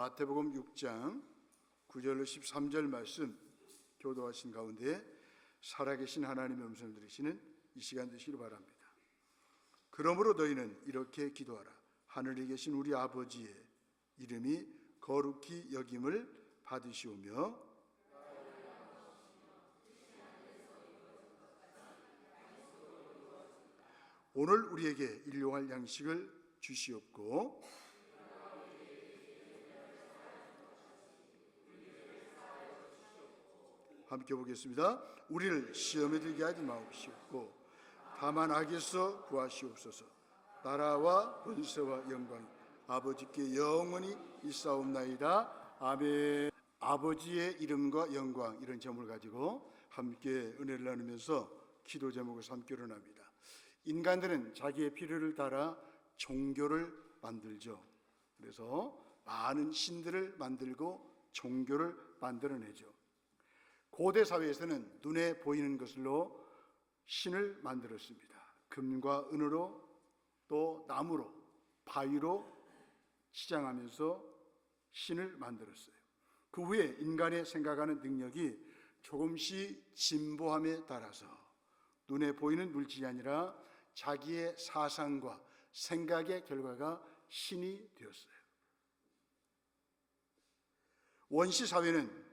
마태복음 6장 9절로 13절 말씀 교도하신 가운데 살아계신 하나님의 음성을 들으시는 이 시간 되시길 바랍니다. 그러므로 너희는 이렇게 기도하라. 하늘에 계신 우리 아버지의 이름이 거룩히 여김을 받으시오며 오늘 우리에게 일용할 양식을 주시옵고 함께 보겠습니다. 우리를 시험에 들게 하지 마옵시옵고 다만 악에서 구하시옵소서. 나라와 권세와 영광이 아버지께 영원히 있사옵나이다. 아멘. 아버지의 이름과 영광, 이런 제목을 가지고 함께 은혜를 나누면서 기도 제목을 삼기로 합니다. 인간들은 자기의 필요를 따라 종교를 만들죠. 그래서 많은 신들을 만들고 종교를 만들어내죠. 고대 사회에서는 눈에 보이는 것으로 신을 만들었습니다. 금과 은으로 또 나무로 바위로 치장하면서 신을 만들었어요. 그 후에 인간의 생각하는 능력이 조금씩 진보함에 따라서 눈에 보이는 물질이 아니라 자기의 사상과 생각의 결과가 신이 되었어요. 원시 사회는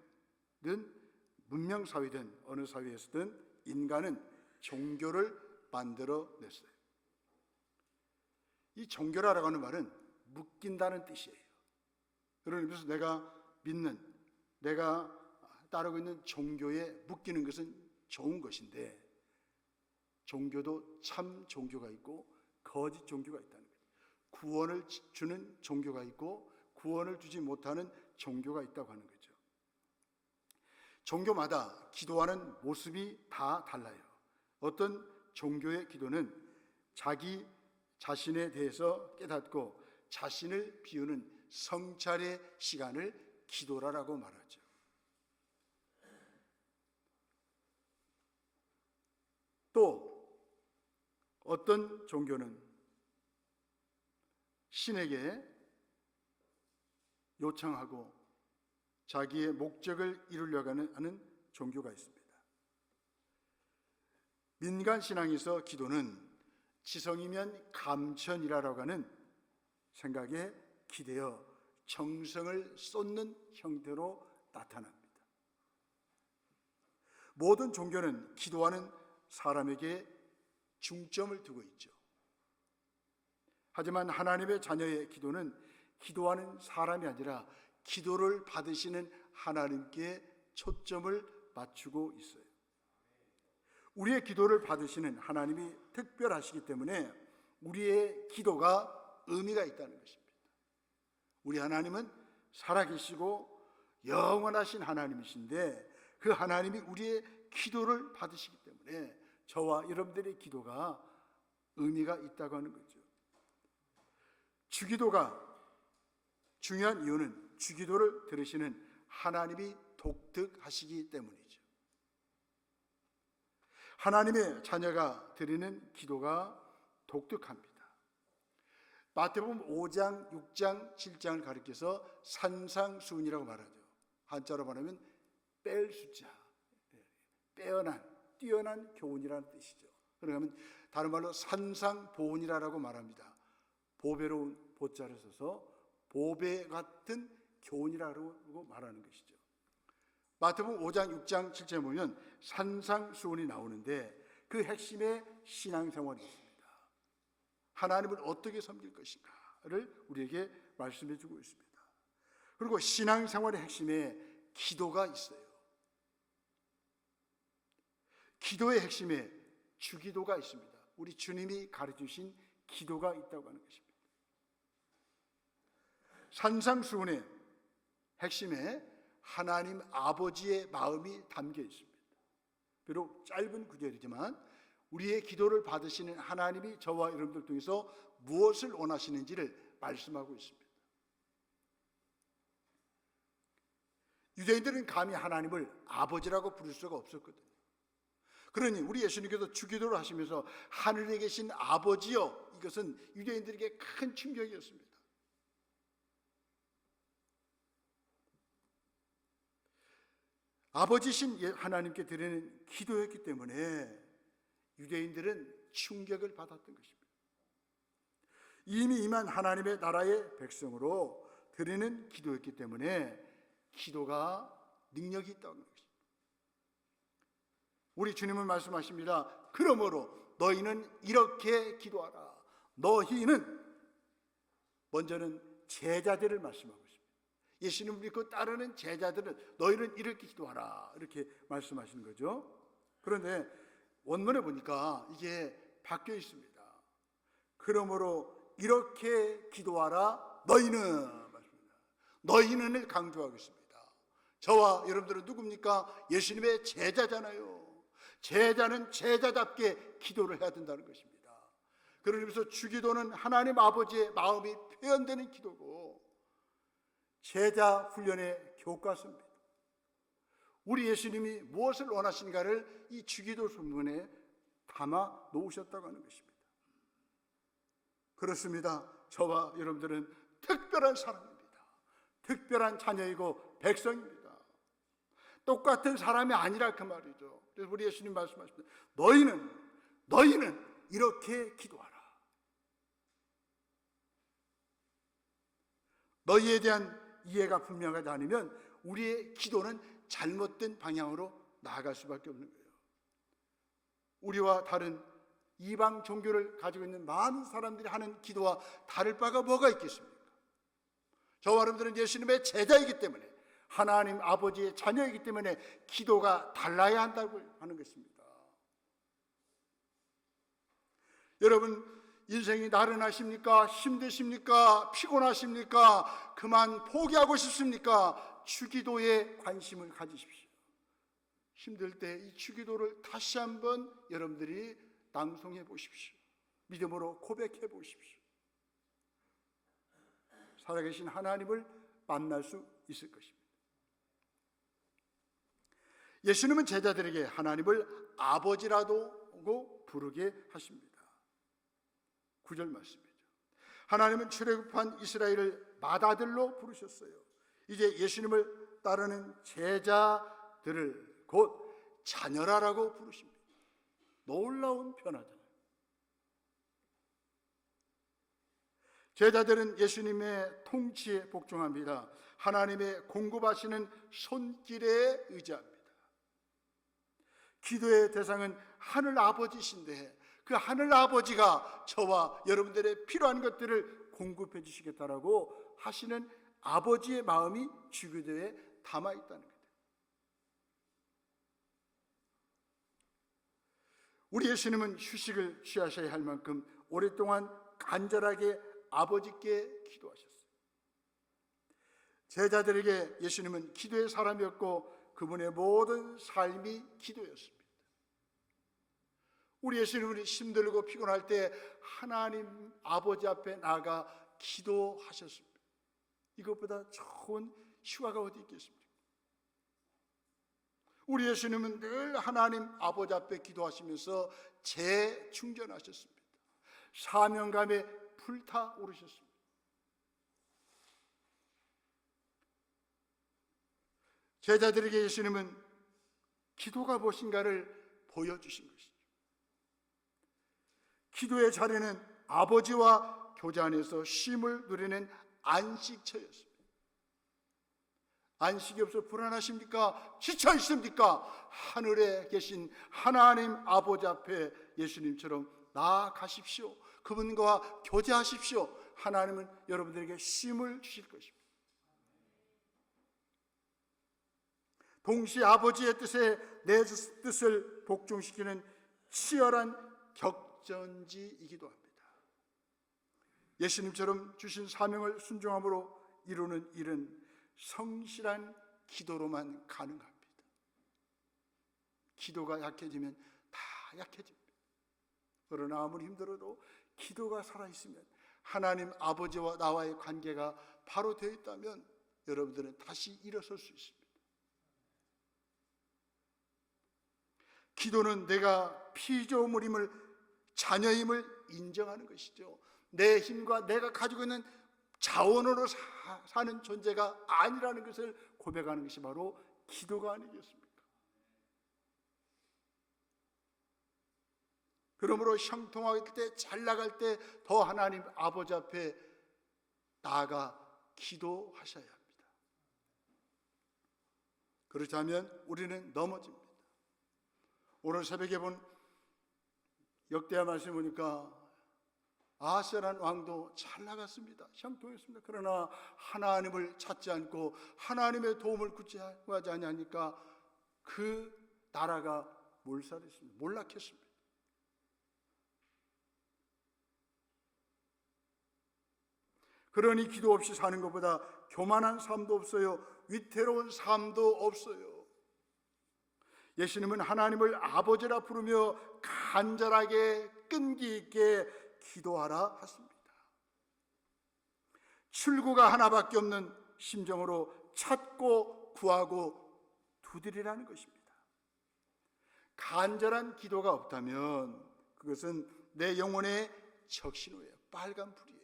문명 사회든 어느 사회에서든 인간은 종교를 만들어냈어요. 이 종교라고 하는 말은 묶인다는 뜻이에요. 그런 의미에서 내가 믿는, 내가 따르고 있는 종교에 묶이는 것은 좋은 것인데, 종교도 참 종교가 있고 거짓 종교가 있다는 거예요. 구원을 주는 종교가 있고 구원을 주지 못하는 종교가 있다고 하는 거죠. 종교마다 기도하는 모습이 다 달라요. 어떤 종교의 기도는 자기 자신에 대해서 깨닫고 자신을 비우는 성찰의 시간을 기도라고 말하죠. 또 어떤 종교는 신에게 요청하고 자기의 목적을 이루려고 하는 종교가 있습니다. 민간 신앙에서 기도는 지성이면 감천이라고 하는 생각에 기대어 정성을 쏟는 형태로 나타납니다. 모든 종교는 기도하는 사람에게 중점을 두고 있죠. 하지만 하나님의 자녀의 기도는 기도하는 사람이 아니라 기도를 받으시는 하나님께 초점을 맞추고 있어요. 우리의 기도를 받으시는 하나님이 특별하시기 때문에 우리의 기도가 의미가 있다는 것입니다. 우리 하나님은 살아계시고 영원하신 하나님이신데 그 하나님이 우리의 기도를 받으시기 때문에 저와 여러분들의 기도가 의미가 있다고 하는 거죠. 주기도가 중요한 이유는 주기도를 들으시는 하나님이 독특하시기 때문이죠. 하나님의 자녀가 드리는 기도가 독특합니다. 마태복음 5장, 6장, 7장을 가리켜서 산상수훈이라고 말하죠. 한자로 말하면 뺄 숫자, 빼어난, 뛰어난 교훈이라는 뜻이죠. 그러면 다른 말로 산상보훈이라고 말합니다. 보배로운 보자를 써서 보배 같은 교훈이라고 말하는 것이죠. 마태복음 5장, 6장, 7장에 보면 산상수훈이 나오는데 그 핵심에 신앙생활이 있습니다. 하나님을 어떻게 섬길 것인가를 우리에게 말씀해 주고 있습니다. 그리고 신앙생활의 핵심에 기도가 있어요. 기도의 핵심에 주기도가 있습니다. 우리 주님이 가르치신 기도가 있다고 하는 것입니다. 산상수훈의 핵심에 하나님 아버지의 마음이 담겨 있습니다. 비록 짧은 구절이지만 우리의 기도를 받으시는 하나님이 저와 여러분들 통해서 무엇을 원하시는지를 말씀하고 있습니다. 유대인들은 감히 하나님을 아버지라고 부를 수가 없었거든요. 그러니 우리 예수님께서 주기도를 하시면서 하늘에 계신 아버지여, 이것은 유대인들에게 큰 충격이었습니다. 아버지신 하나님께 드리는 기도였기 때문에 유대인들은 충격을 받았던 것입니다. 이미 임한 하나님의 나라의 백성으로 드리는 기도였기 때문에 기도가 능력이 있다는 것입니다. 우리 주님은 말씀하십니다. 그러므로 너희는 이렇게 기도하라. 너희는, 먼저는 제자들을 말씀하고 있습니다. 예수님을 믿고 따르는 제자들은 너희는 이렇게 기도하라, 이렇게 말씀하시는 거죠. 그런데 원문에 보니까 이게 바뀌어 있습니다. 그러므로 이렇게 기도하라. 너희는 말씀입니다. 너희는을 강조하고 있습니다. 저와 여러분들은 누굽니까? 예수님의 제자잖아요. 제자는 제자답게 기도를 해야 된다는 것입니다. 그러면서 주기도는 하나님 아버지의 마음이 표현되는 기도고 제자 훈련의 교과서입니다. 우리 예수님이 무엇을 원하신가를 이 주기도 본문에 담아 놓으셨다고 하는 것입니다. 그렇습니다. 저와 여러분들은 특별한 사람입니다. 특별한 자녀이고 백성입니다. 똑같은 사람이 아니라 그 말이죠. 그래서 우리 예수님 말씀하십니다. 너희는 이렇게 기도하라. 너희에 대한 이해가 분명하지 않으면 우리의 기도는 잘못된 방향으로 나아갈 수밖에 없는 거예요. 우리와 다른 이방 종교를 가지고 있는 많은 사람들이 하는 기도와 다를 바가 뭐가 있겠습니까? 저와 여러분들은 예수님의 제자이기 때문에, 하나님 아버지의 자녀이기 때문에 기도가 달라야 한다고 하는 것입니다. 여러분, 인생이 나른하십니까? 힘드십니까? 피곤하십니까? 그만 포기하고 싶습니까? 주기도에 관심을 가지십시오. 힘들 때 이 주기도를 다시 한번 여러분들이 낭송해 보십시오. 믿음으로 고백해 보십시오. 살아계신 하나님을 만날 수 있을 것입니다. 예수님은 제자들에게 하나님을 아버지라고 부르게 하십니다. 9절 말씀이죠. 하나님은 출애굽한 이스라엘을 맏아들로 부르셨어요. 이제 예수님을 따르는 제자들을 곧 자녀라라고 부르십니다. 놀라운 변화잖아요. 제자들은 예수님의 통치에 복종합니다. 하나님의 공급하시는 손길에 의지합니다. 기도의 대상은 하늘 아버지신데 그 하늘 아버지가 저와 여러분들의 필요한 것들을 공급해 주시겠다라고 하시는 아버지의 마음이 주기도에 담아 있다는 거예요. 우리 예수님은 휴식을 취하셔야 할 만큼 오랫동안 간절하게 아버지께 기도하셨어요. 제자들에게 예수님은 기도의 사람이었고 그분의 모든 삶이 기도였습니다. 우리 예수님은 힘들고 피곤할 때 하나님 아버지 앞에 나아가 기도하셨습니다. 이것보다 좋은 휴가가 어디 있겠습니까? 우리 예수님은 늘 하나님 아버지 앞에 기도하시면서 재충전하셨습니다. 사명감에 불타오르셨습니다. 제자들에게 예수님은 기도가 무엇인가를 보여주신 것이죠. 기도의 자리는 아버지와 교제 안에서 쉼을 누리는 안식처였습니다. 안식이 없어 불안하십니까? 지쳐 있습니까? 하늘에 계신 하나님 아버지 앞에 예수님처럼 나아가십시오. 그분과 교제하십시오. 하나님은 여러분들에게 쉼을 주실 것입니다. 동시에 아버지의 뜻에 내 뜻을 복종시키는 치열한 격전지이기도 합니다. 예수님처럼 주신 사명을 순종함으로 이루는 일은 성실한 기도로만 가능합니다. 기도가 약해지면 다 약해집니다. 그러나 아무리 힘들어도 기도가 살아있으면, 하나님 아버지와 나와의 관계가 바로 되어 있다면 여러분들은 다시 일어설 수 있습니다. 기도는 내가 피조물임을, 자녀임을 인정하는 것이죠. 내 힘과 내가 가지고 있는 자원으로 사는 존재가 아니라는 것을 고백하는 것이 바로 기도가 아니겠습니까? 그러므로 형통할 때, 잘 나갈 때 더 하나님 아버지 앞에 나아가 기도하셔야 합니다. 그렇지 않으면 우리는 넘어집니다. 오늘 새벽에 본 역대하 말씀 보니까 아세란 왕도 잘 나갔습니다. 형통했습니다. 그러나 하나님을 찾지 않고 하나님의 도움을 구하지 않으니까 그 나라가 몰살했습니다. 몰락했습니다. 그러니 기도 없이 사는 것보다 교만한 삶도 없어요. 위태로운 삶도 없어요. 예수님은 하나님을 아버지라 부르며 간절하게 끈기 있게 기도하라 하십니다. 출구가 하나밖에 없는 심정으로 찾고 구하고 두드리라는 것입니다. 간절한 기도가 없다면 그것은 내 영혼의 적신호예요. 빨간 불이에요.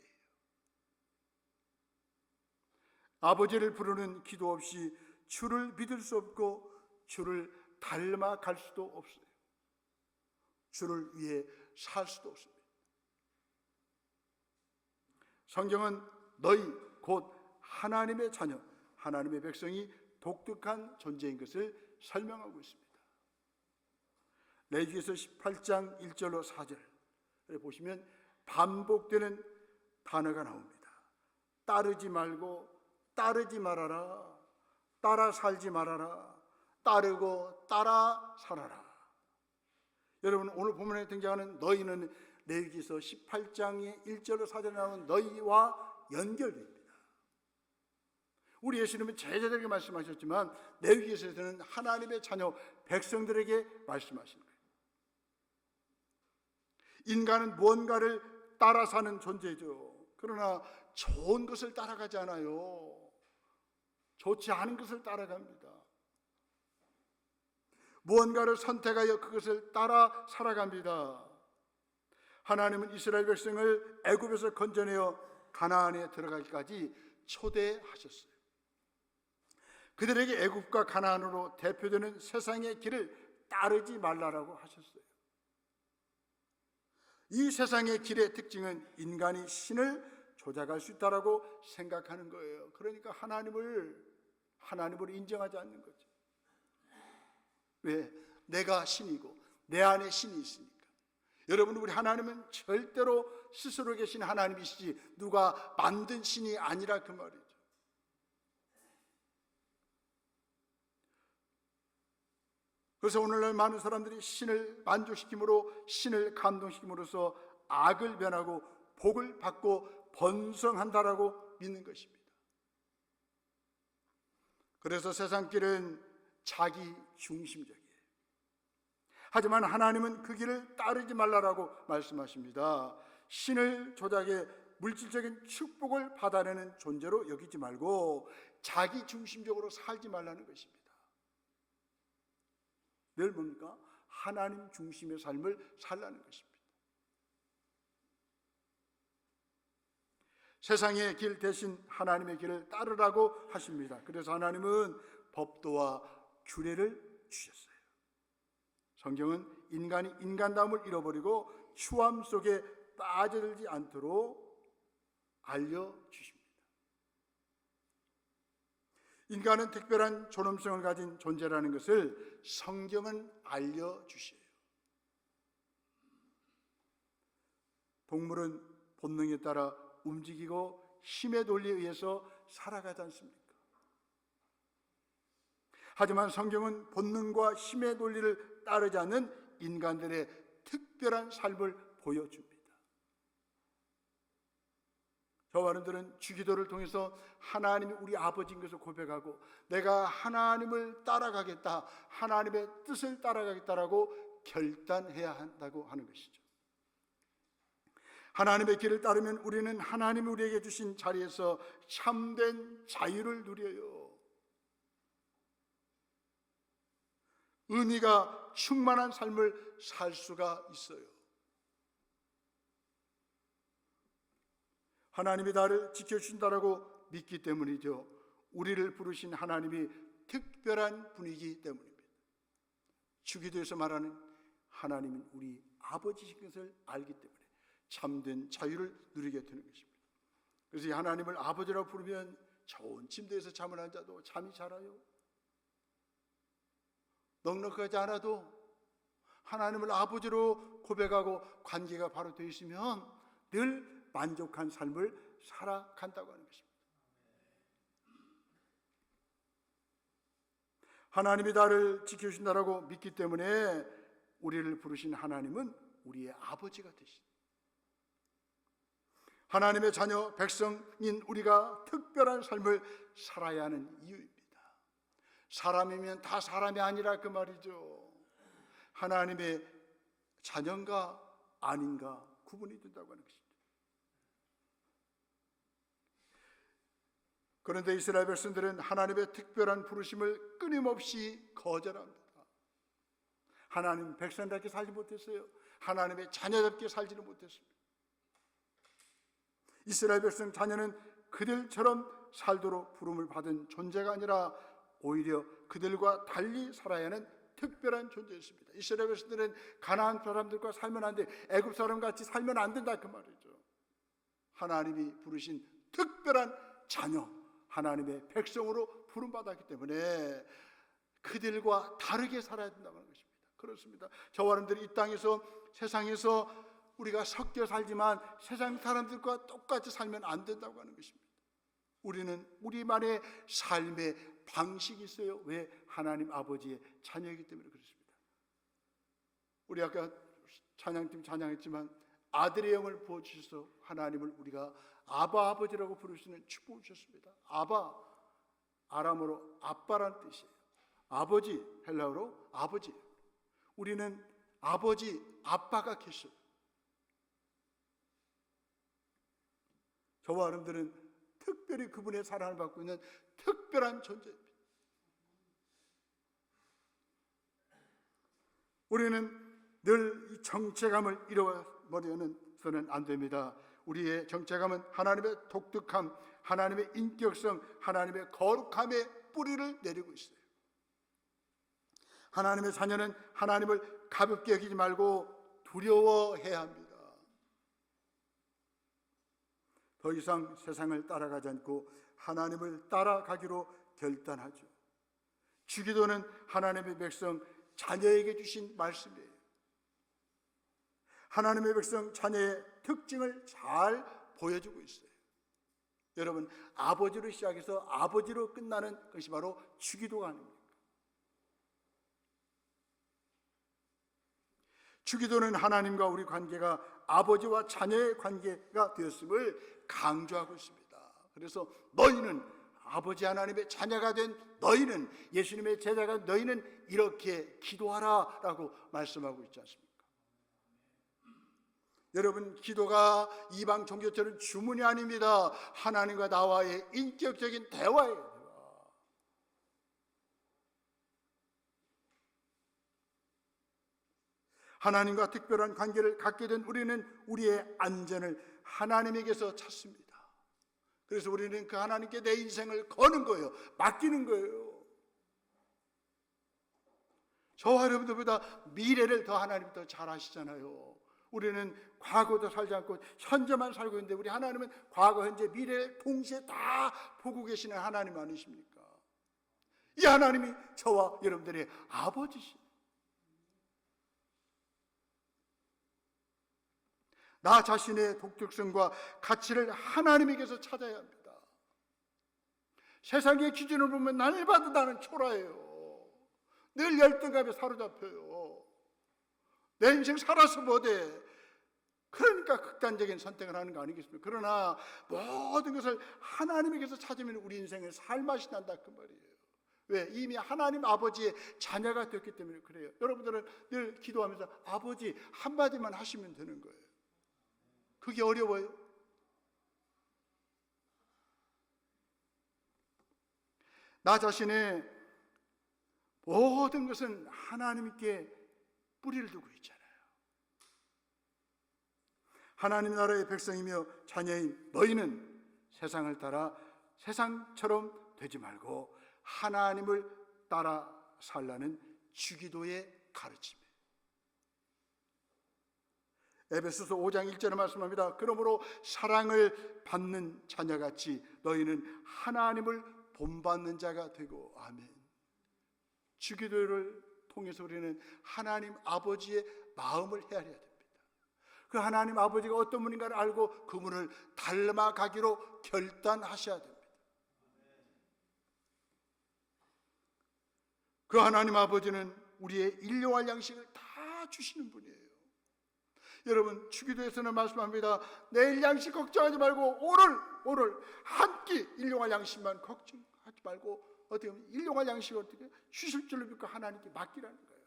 아버지를 부르는 기도 없이 주를 믿을 수 없고 주를 닮아갈 수도 없어요. 주를 위해 살 수도 없습니다. 성경은 너희 곧 하나님의 자녀, 하나님의 백성이 독특한 존재인 것을 설명하고 있습니다. 레위기서 18장 1절로 4절에 보시면 반복되는 단어가 나옵니다. 따르지 말고 따르지 말아라, 따라 살지 말아라, 따르고 따라 살아라. 여러분, 오늘 본문에 등장하는 너희는 레위기서 18장의 1절로 4절에 나오는 너희와 연결됩니다. 우리 예수님은 제자들에게 말씀하셨지만 레위기서에서는 하나님의 자녀 백성들에게 말씀하신 거예요. 인간은 무언가를 따라 사는 존재죠. 그러나 좋은 것을 따라가지 않아요. 좋지 않은 것을 따라갑니다. 무언가를 선택하여 그것을 따라 살아갑니다. 하나님은 이스라엘 백성을 애굽에서 건져내어 가나안에 들어가기까지 초대하셨어요. 그들에게 애굽과 가나안으로 대표되는 세상의 길을 따르지 말라라고 하셨어요. 이 세상의 길의 특징은 인간이 신을 조작할 수 있다라고 생각하는 거예요. 그러니까 하나님을 인정하지 않는 거죠. 왜? 내가 신이고 내 안에 신이 있으니까. 여러분, 우리 하나님은 절대로 스스로 계신 하나님이시지 누가 만든 신이 아니라 그 말이죠. 그래서 오늘날 많은 사람들이 신을 만족시킴으로, 신을 감동시킴으로써 악을 변하고 복을 받고 번성한다라고 믿는 것입니다. 그래서 세상 길은 자기 중심적이에요. 하지만 하나님은 그 길을 따르지 말라라고 말씀하십니다. 신을 조작해 물질적인 축복을 받아내는 존재로 여기지 말고 자기 중심적으로 살지 말라는 것입니다. 늘 뭡니까? 하나님 중심의 삶을 살라는 것입니다. 세상의 길 대신 하나님의 길을 따르라고 하십니다. 그래서 하나님은 법도와 규례를 주셨어요. 성경은 인간이 인간다움을 잃어버리고 추함 속에 빠져들지 않도록 알려주십니다. 인간은 특별한 존엄성을 가진 존재라는 것을 성경은 알려주셔요. 동물은 본능에 따라 움직이고 힘의 논리에 의해서 살아가지 않습니까? 하지만 성경은 본능과 힘의 논리를 따르지 않는 인간들의 특별한 삶을 보여줍니다. 저와 여러분들은 주기도를 통해서 하나님이 우리 아버지인 것을 고백하고 내가 하나님을 따라가겠다, 하나님의 뜻을 따라가겠다라고 결단해야 한다고 하는 것이죠. 하나님의 길을 따르면 우리는 하나님이 우리에게 주신 자리에서 참된 자유를 누려요. 의미가 충만한 삶을 살 수가 있어요. 하나님이 나를 지켜주신다라고 믿기 때문이죠. 우리를 부르신 하나님이 특별한 분이기 때문입니다. 주기도에서 말하는 하나님은 우리 아버지신 것을 알기 때문에 참된 자유를 누리게 되는 것입니다. 그래서 이 하나님을 아버지라고 부르면 좋은 침대에서 잠을 안 자도 잠이 잘 와요. 넉넉하지 않아도 하나님을 아버지로 고백하고 관계가 바로 되어 있으면 늘 만족한 삶을 살아간다고 하는 것입니다. 하나님이 나를 지켜주신다라고 믿기 때문에 우리를 부르신 하나님은 우리의 아버지가 되신, 하나님의 자녀 백성인 우리가 특별한 삶을 살아야 하는 이유입니다. 사람이면 다 사람이 아니라 그 말이죠. 하나님의 자녀인가 아닌가 구분이 된다고 하는 것입니다. 그런데 이스라엘 백성들은 하나님의 특별한 부르심을 끊임없이 거절합니다. 하나님 백성답게 살지 못했어요. 하나님의 자녀답게 살지는 못했습니다. 이스라엘 백성 자녀는 그들처럼 살도록 부름을 받은 존재가 아니라 오히려 그들과 달리 살아야 하는 특별한 존재였습니다. 이스라엘 백성들은 가나안 사람들과 살면 안 돼, 애굽 사람 같이 살면 안 된다 그 말이죠. 하나님이 부르신 특별한 자녀, 하나님의 백성으로 부름받았기 때문에 그들과 다르게 살아야 된다고 하는 것입니다. 그렇습니다. 저와 여러분들이 이 땅에서, 세상에서 우리가 섞여 살지만 세상 사람들과 똑같이 살면 안 된다고 하는 것입니다. 우리는 우리만의 삶의 방식이 있어요. 왜? 하나님 아버지의 자녀이기 때문에 그렇습니다. 우리 아까 찬양팀 찬양했지만 아들의 영을 부어주셔서 하나님을 우리가 아바 아버지라고 부를 수 있는 축복을 주셨습니다. 아바, 아람어로 아빠라는 뜻이에요. 아버지, 헬라어로 아버지. 우리는 아버지, 아빠가 계셔요. 저와 여러분들은 특별히 그분의 사랑을 받고 있는 특별한 존재입니다. 우리는 늘 이 정체감을 잃어버려서는 안 됩니다. 우리의 정체감은 하나님의 독특함, 하나님의 인격성, 하나님의 거룩함의 뿌리를 내리고 있어요. 하나님의 자녀는 하나님을 가볍게 여기지 말고 두려워해야 합니다. 더 이상 세상을 따라가지 않고 하나님을 따라가기로 결단하죠. 주기도는 하나님의 백성 자녀에게 주신 말씀이에요. 하나님의 백성 자녀의 특징을 잘 보여주고 있어요. 여러분, 아버지로 시작해서 아버지로 끝나는 것이 바로 주기도가 아닙니까? 주기도는 하나님과 우리 관계가 아버지와 자녀의 관계가 되었음을 강조하고 있습니다. 그래서 너희는 아버지 하나님의 자녀가 된 너희는, 예수님의 제자가 너희는 이렇게 기도하라 라고 말씀하고 있지 않습니까? 여러분, 기도가 이방 종교처럼 주문이 아닙니다. 하나님과 나와의 인격적인 대화예요. 하나님과 특별한 관계를 갖게 된 우리는 우리의 안전을 하나님에게서 찾습니다. 그래서 우리는 그 하나님께 내 인생을 거는 거예요. 맡기는 거예요. 저와 여러분들보다 미래를 더 하나님이 더 잘 아시잖아요. 우리는 과거도 살지 않고 현재만 살고 있는데 우리 하나님은 과거, 현재, 미래를 동시에 다 보고 계시는 하나님 아니십니까? 이 하나님이 저와 여러분들의 아버지십니다. 나 자신의 독특성과 가치를 하나님에게서 찾아야 합니다. 세상의 기준을 보면 나를 봐도 나는 초라해요. 늘 열등감에 사로잡혀요. 내 인생 살아서 뭐돼? 그러니까 극단적인 선택을 하는 거 아니겠습니까? 그러나 모든 것을 하나님에게서 찾으면 우리 인생의 살맛이 난다 그 말이에요. 왜? 이미 하나님 아버지의 자녀가 됐기 때문에 그래요. 여러분들은 늘 기도하면서 아버지 한마디만 하시면 되는 거예요. 그게 어려워요? 나 자신의 모든 것은 하나님께 뿌리를 두고 있잖아요. 하나님 나라의 백성이며 자녀인 너희는 세상을 따라 세상처럼 되지 말고 하나님을 따라 살라는 주기도의 가르침이에요. 에베소서 5장 1절에 말씀합니다. 그러므로 사랑을 받는 자녀같이 너희는 하나님을 본받는 자가 되고. 아멘. 주기도를 통해서 우리는 하나님 아버지의 마음을 헤아려야 됩니다. 그 하나님 아버지가 어떤 분인가를 알고 그분을 닮아가기로 결단하셔야 됩니다. 그 하나님 아버지는 우리의 일용할 양식을 다 주시는 분이에요. 여러분, 주기도에서는 말씀합니다. 내일 양식 걱정하지 말고 오늘 한 끼 일용할 양식만 걱정하지 말고 어떻게 보면 일용할 양식을 어떻게 주실 줄로 믿고 하나님께 맡기라는 거예요.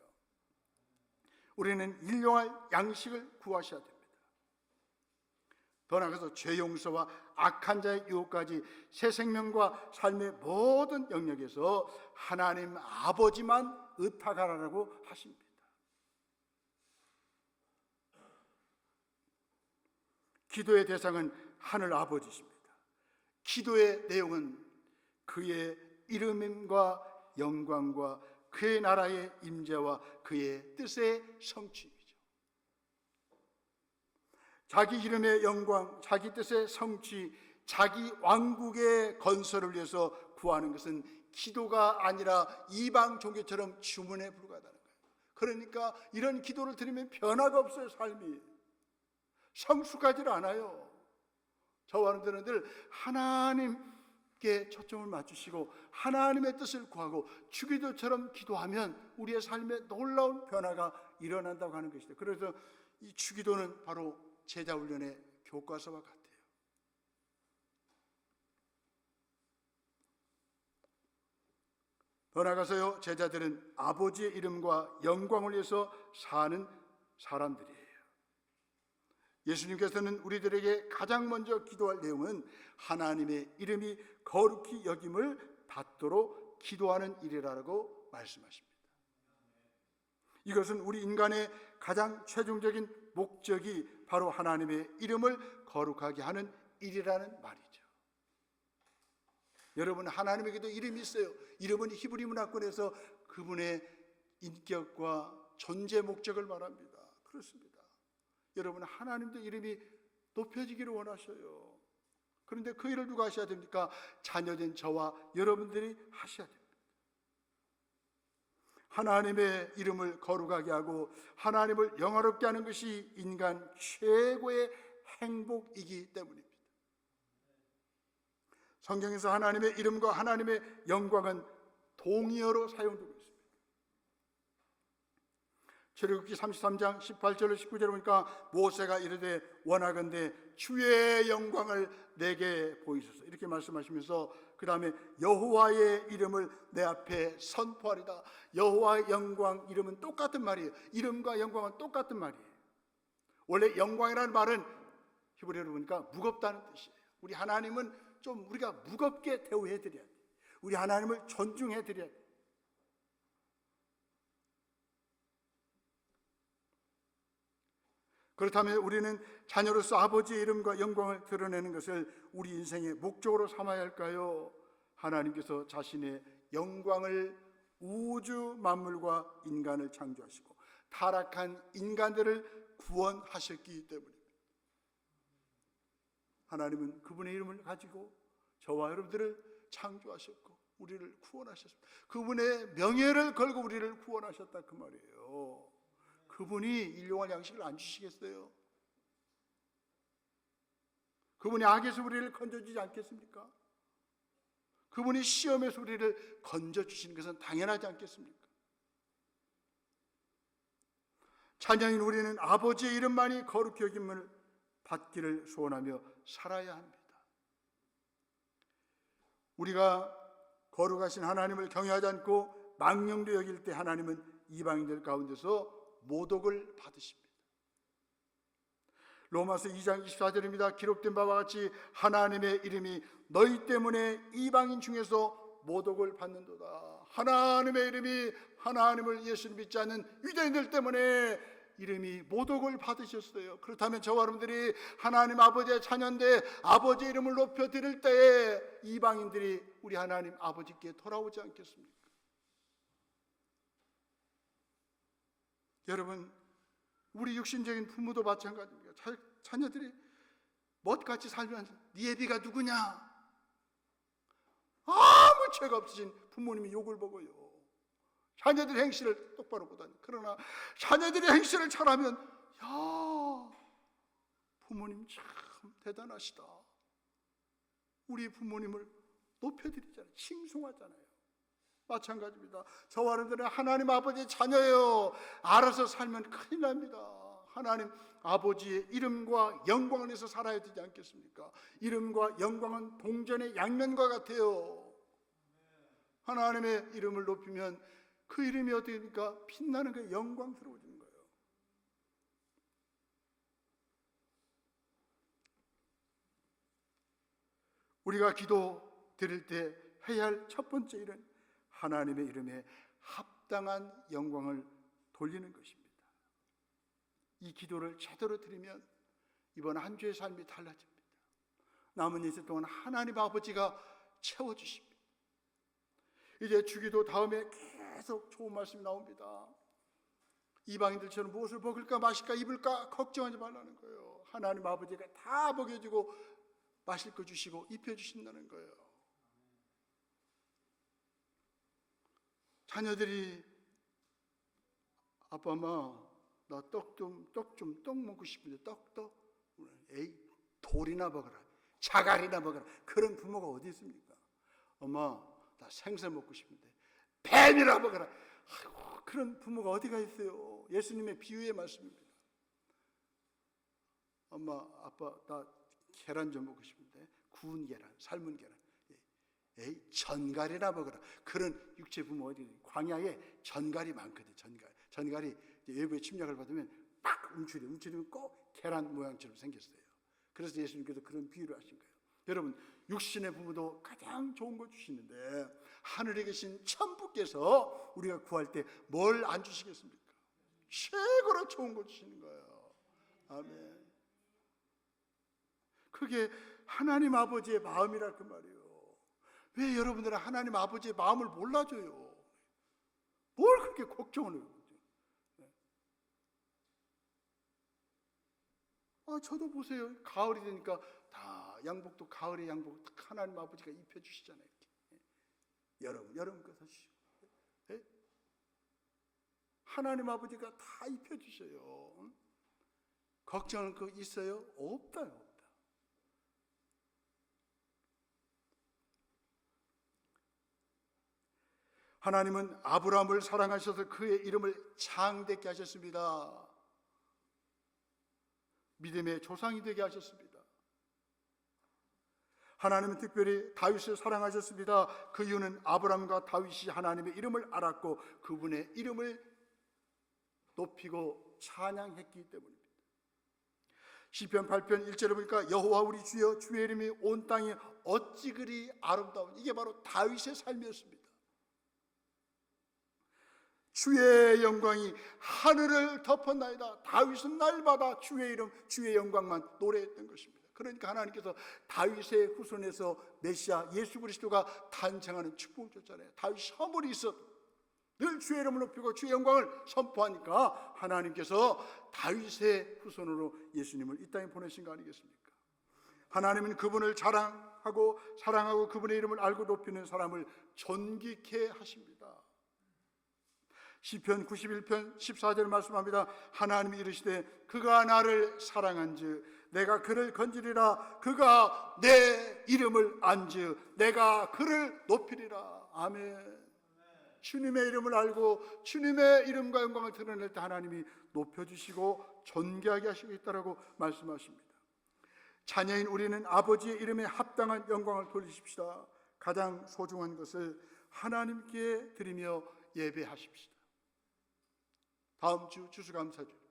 우리는 일용할 양식을 구하셔야 됩니다. 더 나아가서 죄 용서와 악한 자의 유혹까지 새 생명과 삶의 모든 영역에서 하나님 아버지만 의탁하라고 하십니다. 기도의 대상은 하늘 아버지십니다. 기도의 내용은 그의 이름과 영광과 그의 나라의 임재와 그의 뜻의 성취이죠. 자기 이름의 영광, 자기 뜻의 성취, 자기 왕국의 건설을 위해서 구하는 것은 기도가 아니라 이방 종교처럼 주문에 불과하다는 거예요. 그러니까 이런 기도를 드리면 변화가 없어요. 삶이 성숙하지를 않아요. 저와 여러분들은 늘 하나님께 초점을 맞추시고 하나님의 뜻을 구하고 주기도처럼 기도하면 우리의 삶에 놀라운 변화가 일어난다고 하는 것이죠. 그래서 이 주기도는 바로 제자 훈련의 교과서와 같아요. 더 나아가서요, 제자들은 아버지의 이름과 영광을 위해서 사는 사람들이에요. 예수님께서는 우리들에게 가장 먼저 기도할 내용은 하나님의 이름이 거룩히 여김을 받도록 기도하는 일이라고 말씀하십니다. 이것은 우리 인간의 가장 최종적인 목적이 바로 하나님의 이름을 거룩하게 하는 일이라는 말이죠. 여러분, 하나님에게도 이름이 있어요. 이름은 히브리 문화권에서 그분의 인격과 존재 목적을 말합니다. 그렇습니다. 여러분, 하나님도 이름이 높여지기를 원하셔요. 그런데 그 일을 누가 하셔야 됩니까? 자녀된 저와 여러분들이 하셔야 됩니다. 하나님의 이름을 거룩하게 하고 하나님을 영화롭게 하는 것이 인간 최고의 행복이기 때문입니다. 성경에서 하나님의 이름과 하나님의 영광은 동의어로 사용되고 있습니다. 출애굽기 33장 18절로 19절을 보니까 모세가 이르되 원하건대 주의 영광을 내게 보이소서 이렇게 말씀하시면서 그 다음에 여호와의 이름을 내 앞에 선포하리다. 여호와의 영광, 이름은 똑같은 말이에요. 이름과 영광은 똑같은 말이에요. 원래 영광이라는 말은 히브리어로 보니까 무겁다는 뜻이에요. 우리 하나님은 좀 우리가 무겁게 대우해 드려야 돼요. 우리 하나님을 존중해 드려야 돼요. 그렇다면 우리는 자녀로서 아버지의 이름과 영광을 드러내는 것을 우리 인생의 목적으로 삼아야 할까요? 하나님께서 자신의 영광을 우주 만물과 인간을 창조하시고 타락한 인간들을 구원하셨기 때문입니다. 하나님은 그분의 이름을 가지고 저와 여러분들을 창조하셨고 우리를 구원하셨습니다. 그분의 명예를 걸고 우리를 구원하셨다 그 말이에요. 그분이 일용할 양식을 안 주시겠어요? 그분이 악에서 우리를 건져주지 않겠습니까? 그분이 시험에서 우리를 건져주시는 것은 당연하지 않겠습니까? 자녀인 우리는 아버지의 이름만이 거룩히 여김을 받기를 소원하며 살아야 합니다. 우리가 거룩하신 하나님을 경외하지 않고 망령도 여길 때 하나님은 이방인들 가운데서 모독을 받으십니다. 로마서 2장 24절입니다. 기록된 바와 같이 하나님의 이름이 너희 때문에 이방인 중에서 모독을 받는도다. 하나님의 이름이 하나님을 예수를 믿지 않는 유대인들 때문에 이름이 모독을 받으셨어요. 그렇다면 저와 여러분들이 하나님 아버지의 자녀인데 아버지의 이름을 높여 드릴 때에 이방인들이 우리 하나님 아버지께 돌아오지 않겠습니까? 여러분, 우리 육신적인 부모도 마찬가지입니다. 자녀들이 멋같이 살면 네 애비가 누구냐? 아무 죄가 없으신 부모님이 욕을 먹어요. 자녀들의 행실을 똑바로 보다니. 그러나 자녀들의 행실을 잘하면 야, 부모님 참 대단하시다. 우리 부모님을 높여드리잖아요. 칭송하잖아요. 마찬가지입니다. 저와 여러분들은 하나님 아버지의 자녀예요. 알아서 살면 큰일 납니다. 하나님 아버지의 이름과 영광을 위해서 살아야 되지 않겠습니까? 이름과 영광은 동전의 양면과 같아요. 하나님의 이름을 높이면 그 이름이 어떻게 됩니까? 빛나는 게 영광스러워지는 거예요. 우리가 기도 드릴 때 해야 할 첫 번째 일은 하나님의 이름에 합당한 영광을 돌리는 것입니다. 이 기도를 제대로 드리면 이번 한 주의 삶이 달라집니다. 남은 인생 동안 하나님 아버지가 채워주십니다. 이제 주기도 다음에 계속 좋은 말씀이 나옵니다. 이방인들처럼 무엇을 먹을까 마실까 입을까 걱정하지 말라는 거예요. 하나님 아버지가 다 먹여주고 마실 거 주시고 입혀주신다는 거예요. 자녀들이 아빠 엄마 나 떡 먹고 싶은데 떡 에이 돌이나 먹어라 자갈이나 먹어라. 그런 부모가 어디 있습니까? 엄마 나 생선 먹고 싶은데 뱀이나 먹어라. 아이고, 그런 부모가 어디가 있어요? 예수님의 비유의 말씀입니다. 엄마 아빠 나 계란 좀 먹고 싶은데 구운 계란 삶은 계란 에이 전갈이나 먹어라. 그런 육체 부모 어디 있어요? 광야에 전갈이 많거든요. 전갈이 외부의 침략을 받으면 딱 움츠리면 꼭 계란 모양처럼 생겼어요. 그래서 예수님께서 그런 비유를 하신 거예요. 여러분 육신의 부모도 가장 좋은 거 주시는데 하늘에 계신 천부께서 우리가 구할 때 뭘 안 주시겠습니까? 최고로 좋은 거 주시는 거예요. 아멘. 그게 하나님 아버지의 마음이라 그 말이에요. 왜 여러분들은 하나님 아버지의 마음을 몰라줘요? 뭘 그렇게 걱정을 해요? 저도 보세요. 가을이 되니까 다 양복도 가을의 양복 하나님 아버지가 입혀주시잖아요. 여러분 거 사시고 하나님 아버지가 다 입혀주셔요. 걱정할 거 있어요? 없다. 하나님은 아브라함을 사랑하셔서 그의 이름을 장대케 하셨습니다. 믿음의 조상이 되게 하셨습니다. 하나님은 특별히 다윗을 사랑하셨습니다. 그 이유는 아브라함과 다윗이 하나님의 이름을 알았고 그분의 이름을 높이고 찬양했기 때문입니다. 시편 8편 1절에 보니까 여호와 우리 주여 주의 이름이 온 땅에 어찌 그리 아름다운, 이게 바로 다윗의 삶이었습니다. 주의 영광이 하늘을 덮었나이다. 다윗은 날마다 주의 이름 주의 영광만 노래했던 것입니다. 그러니까 하나님께서 다윗의 후손에서 메시아 예수 그리스도가 탄생하는 축복을 줬잖아요. 다윗이 허물이 있어도 늘 주의 이름을 높이고 주의 영광을 선포하니까 하나님께서 다윗의 후손으로 예수님을 이 땅에 보내신 거 아니겠습니까? 하나님은 그분을 자랑하고 사랑하고 그분의 이름을 알고 높이는 사람을 존귀케 하십니다. 시편 91편 14절 말씀합니다. 하나님이 이르시되 그가 나를 사랑한즉 내가 그를 건지리라. 그가 내 이름을 안즉 내가 그를 높이리라. 아멘. 주님의 이름을 알고 주님의 이름과 영광을 드러낼 때 하나님이 높여주시고 존귀하게 하시겠다라고 말씀하십니다. 자녀인 우리는 아버지의 이름에 합당한 영광을 돌리십시다. 가장 소중한 것을 하나님께 드리며 예배하십시다. 다음 주 추수감사주입니다.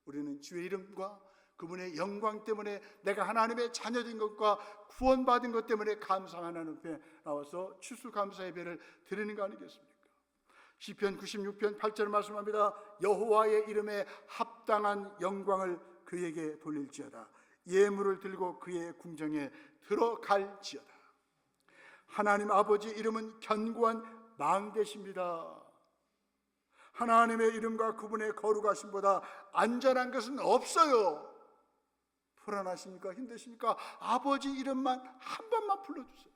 우리는 주의 이름과 그분의 영광 때문에 내가 하나님의 자녀된 것과 구원받은 것 때문에 감사하는 하나님 앞에 나와서 추수감사 예배를 드리는 거 아니겠습니까? 시편 96편 8절 말씀합니다. 여호와의 이름에 합당한 영광을 그에게 돌릴지어다. 예물을 들고 그의 궁정에 들어갈지어다. 하나님 아버지 이름은 견고한 망대십니다. 하나님의 이름과 그분의 거룩하심보다 안전한 것은 없어요. 불안하십니까? 힘드십니까? 아버지 이름만 한 번만 불러주세요.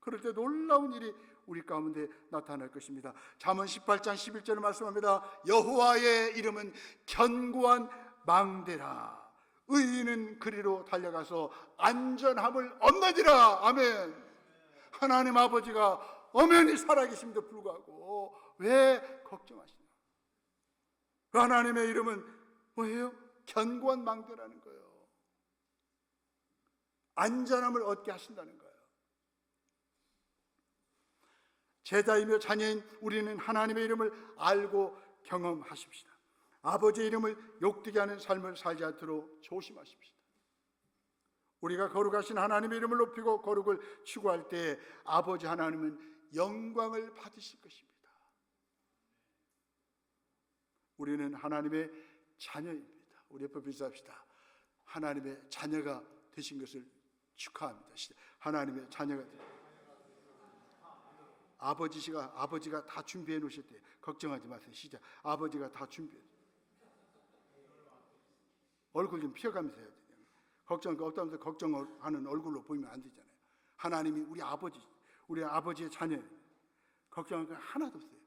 그럴 때 놀라운 일이 우리 가운데 나타날 것입니다. 잠언 18장 11절을 말씀합니다. 여호와의 이름은 견고한 망대라. 의인은 그리로 달려가서 안전함을 얻느니라. 아멘. 하나님 아버지가 엄연히 살아계심에도 불구하고 왜 걱정하시나? 하나님의 이름은 뭐예요? 견고한 망대라는 거예요. 안전함을 얻게 하신다는 거예요. 제자이며 자녀인 우리는 하나님의 이름을 알고 경험하십시다. 아버지의 이름을 욕되게 하는 삶을 살지 않도록 조심하십시다. 우리가 거룩하신 하나님의 이름을 높이고 거룩을 추구할 때 아버지 하나님은 영광을 받으실 것입니다. 우리는 하나님의 자녀입니다. 우리 옆에 비슷합시다. 하나님의 자녀가 되신 것을 축하합니다. 하나님의 자녀가 되신 아버지가 다 준비해 놓으셨대요. 걱정하지 마세요. 시작. 아버지가 다 준비해. 얼굴 좀 피어가면서 해야 돼요. 걱정 없다면서 걱정하는 얼굴로 보이면 안 되잖아요. 하나님이 우리 아버지의 자녀예요. 걱정할 거 하나도 없어요.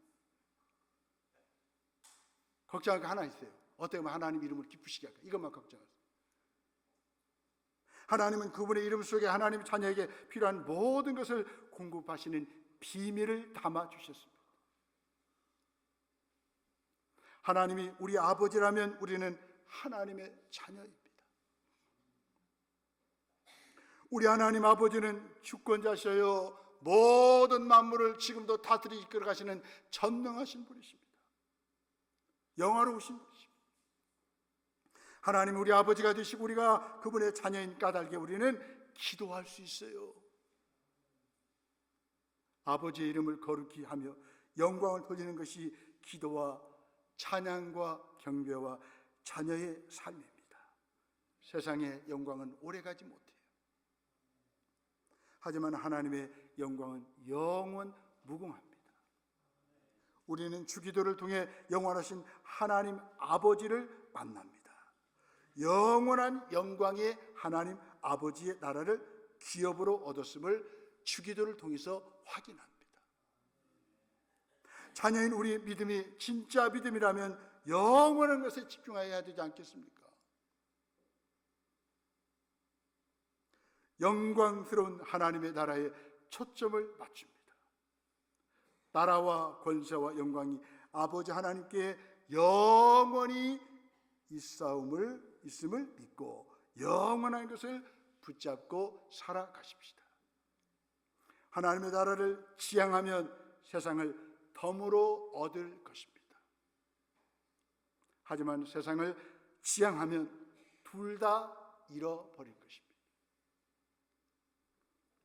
걱정할 거 하나 있어요. 어떻게 하면 하나님 이름을 기쁘시게 할까? 이것만 걱정하세요. 하나님은 그분의 이름 속에 하나님 자녀에게 필요한 모든 것을 공급하시는 비밀을 담아 주셨습니다. 하나님이 우리 아버지라면 우리는 하나님의 자녀입니다. 우리 하나님 아버지는 주권자셔요. 모든 만물을 지금도 다스려 이끌어 가시는 전능하신 분이십니다. 영화로우신 분이십니다. 하나님 우리 아버지가 되시고 우리가 그분의 자녀인 까닭에 우리는 기도할 수 있어요. 아버지의 이름을 거룩히 하며 영광을 돌리는 것이 기도와 찬양과 경배와 자녀의 삶입니다. 세상의 영광은 오래가지 못해요. 하지만 하나님의 영광은 영원 무궁합니다. 우리는 주기도를 통해 영원하신 하나님 아버지를 만납니다. 영원한 영광의 하나님 아버지의 나라를 기업으로 얻었음을 주기도를 통해서 확인합니다. 자녀인 우리 믿음이 진짜 믿음이라면 영원한 것에 집중해야 되지 않겠습니까? 영광스러운 하나님의 나라에 초점을 맞춥니다. 나라와 권세와 영광이 아버지 하나님께 영원히 있음을 믿고 영원한 것을 붙잡고 살아가십시다. 하나님의 나라를 지향하면 세상을 덤으로 얻을 것입니다. 하지만 세상을 지향하면 둘 다 잃어버릴 것입니다.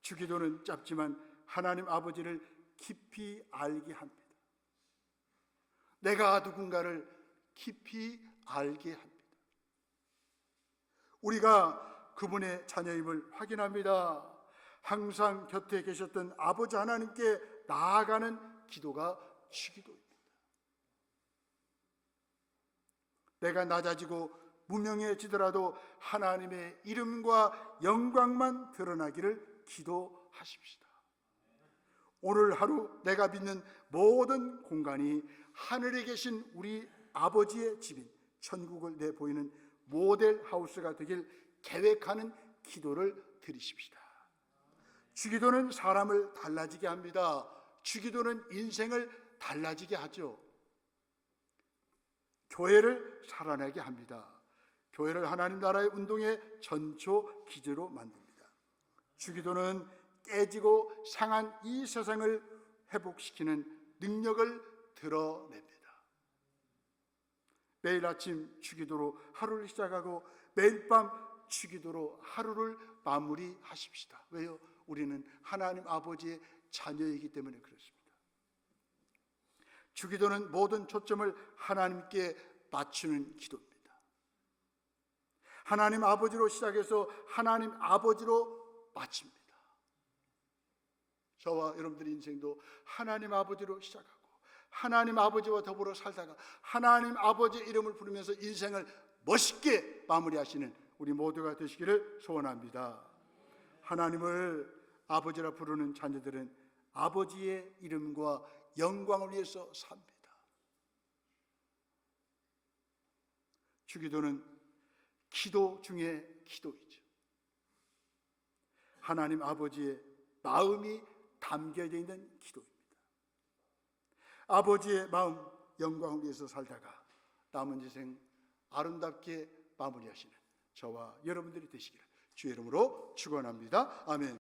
주기도는 짧지만 하나님 아버지를 깊이 알게 합니다. 내가 누군가를 깊이 알게 합니다. 우리가 그분의 자녀임을 확인합니다. 항상 곁에 계셨던 아버지 하나님께 나아가는 기도가 주기도입니다. 내가 낮아지고 무명해지더라도 하나님의 이름과 영광만 드러나기를 기도하십시다. 오늘 하루 내가 믿는 모든 공간이 하늘에 계신 우리 아버지의 집인 천국을 내보이는 모델 하우스가 되길 계획하는 기도를 드리십시다. 주기도는 사람을 달라지게 합니다. 주기도는 인생을 달라지게 하죠. 교회를 살아나게 합니다. 교회를 하나님 나라의 운동의 전초 기제로 만듭니다. 주기도는 깨지고 상한 이 세상을 회복시키는 능력을 드러냅니다. 매일 아침 주기도로 하루를 시작하고 매일 밤 주기도로 하루를 마무리하십시다. 왜요? 우리는 하나님 아버지의 자녀이기 때문에 그렇습니다. 주기도는 모든 초점을 하나님께 맞추는 기도입니다. 하나님 아버지로 시작해서 하나님 아버지로 마칩니다. 저와 여러분들의 인생도 하나님 아버지로 시작하고 하나님 아버지와 더불어 살다가 하나님 아버지의 이름을 부르면서 인생을 멋있게 마무리하시는 우리 모두가 되시기를 소원합니다. 하나님을 아버지라 부르는 자녀들은 아버지의 이름과 영광을 위해서 삽니다. 주기도는 기도 중에 기도이죠. 하나님 아버지의 마음이 담겨져 있는 기도입니다. 아버지의 마음, 영광을 위해서 살다가 남은 인생 아름답게 마무리하시는 저와 여러분들이 되시기를 주의 이름으로 축원합니다. 아멘.